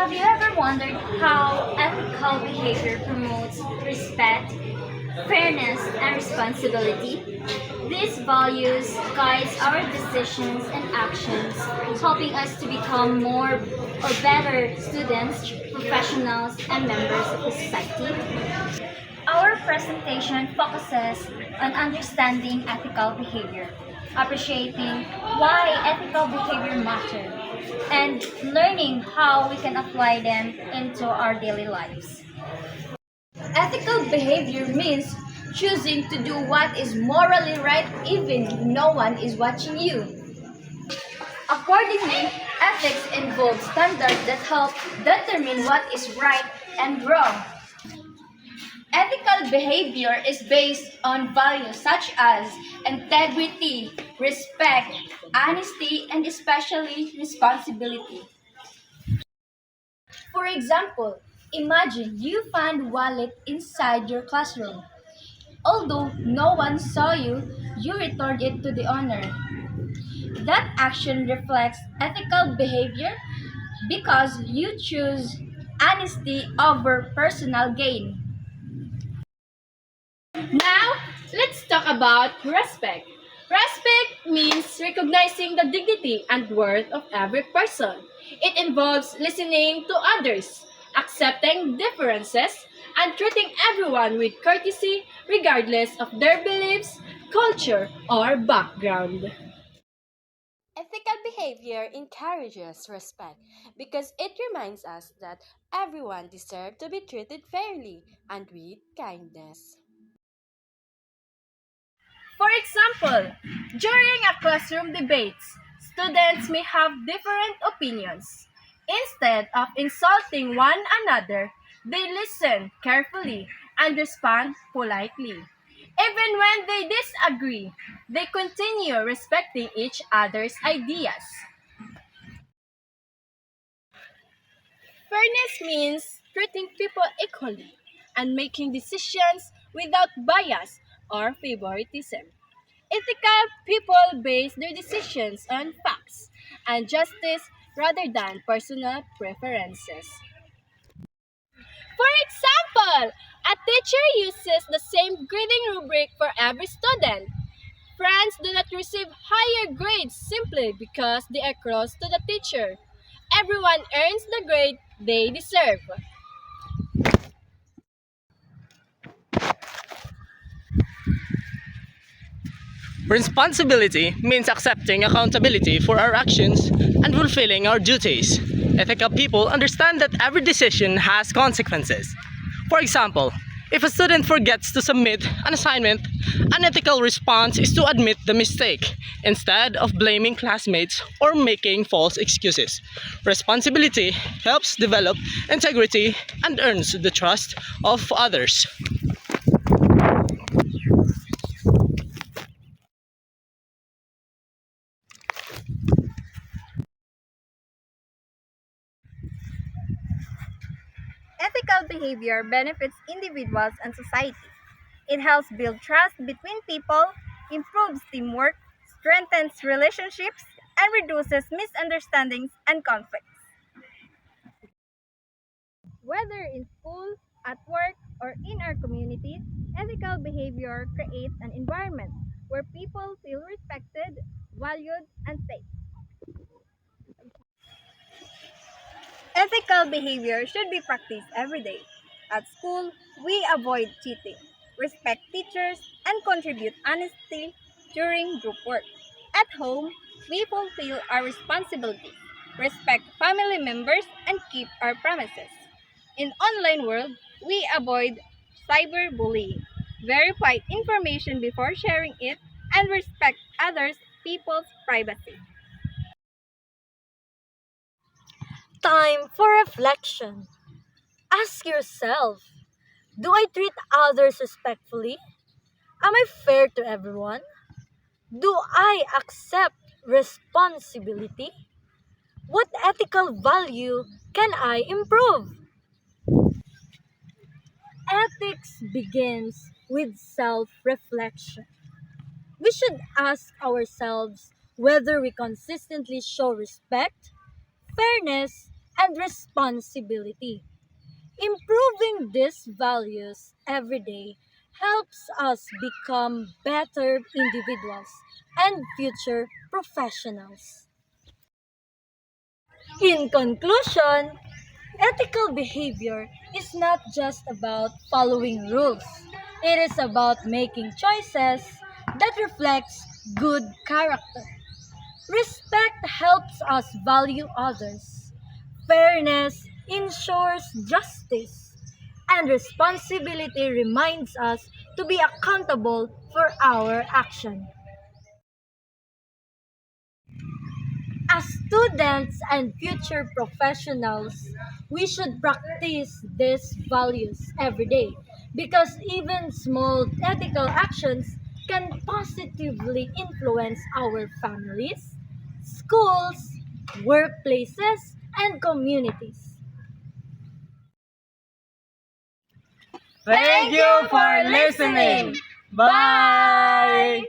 Have you ever wondered how ethical behavior promotes respect, fairness, and responsibility? These values guides our decisions and actions, helping us to become more or better students, professionals, and members of the society. Our presentation focuses on understanding ethical behavior, appreciating why ethical behavior matter, and learning how we can apply them into our daily lives. Ethical behavior means choosing to do what is morally right even if no one is watching you. Accordingly, ethics involves standards that help determine what is right and wrong. Ethical behavior is based on values such as integrity, respect, honesty, and especially responsibility. For example, imagine you find wallet inside your classroom. Although no one saw you, you returned it to the owner. That action reflects ethical behavior because you choose honesty over personal gain. Now, let's talk about respect. Respect means recognizing the dignity and worth of every person. It involves listening to others, accepting differences, and treating everyone with courtesy regardless of their beliefs, culture, or background. Ethical behavior encourages respect because it reminds us that everyone deserves to be treated fairly and with kindness. For example, during a classroom debates, students may have different opinions. Instead of insulting one another, they listen carefully and respond politely. Even when they disagree, they continue respecting each other's ideas. Fairness means treating people equally and making decisions without bias or favoritism. Ethical people base their decisions on facts and justice rather than personal preferences. For example, a teacher uses the same grading rubric for every student. Friends do not receive higher grades simply because they are close to the teacher. Everyone earns the grade they deserve. Responsibility means accepting accountability for our actions and fulfilling our duties. Ethical people understand that every decision has consequences. For example, if a student forgets to submit an assignment, an ethical response is to admit the mistake instead of blaming classmates or making false excuses. Responsibility helps develop integrity and earns the trust of others. Ethical behavior benefits individuals and society. It helps build trust between people, improves teamwork, strengthens relationships, and reduces misunderstandings and conflicts. Whether in school, at work, or in our communities, ethical behavior creates an environment where people feel respected, valued, and safe. Ethical behavior should be practiced every day. At school, we avoid cheating, respect teachers, and contribute honestly during group work. At home, we fulfill our responsibilities, respect family members, and keep our promises. In online world, we avoid cyberbullying, verify information before sharing it, and respect others' people's privacy. Time for reflection. Ask yourself, do I treat others respectfully? Am I fair to everyone? Do I accept responsibility? What ethical value can I improve? Ethics begins with self reflection. We should ask ourselves whether we consistently show respect, fairness, and responsibility. Improving these values every day helps us become better individuals and future professionals. In conclusion, ethical behavior is not just about following rules. It is about making choices that reflects good character. Respect helps us value others. Fairness ensures justice. And responsibility reminds us to be accountable for our action. As students and future professionals, we should practice these values every day because even small ethical actions can positively influence our families, schools, workplaces, and communities. Thank you for listening. Bye!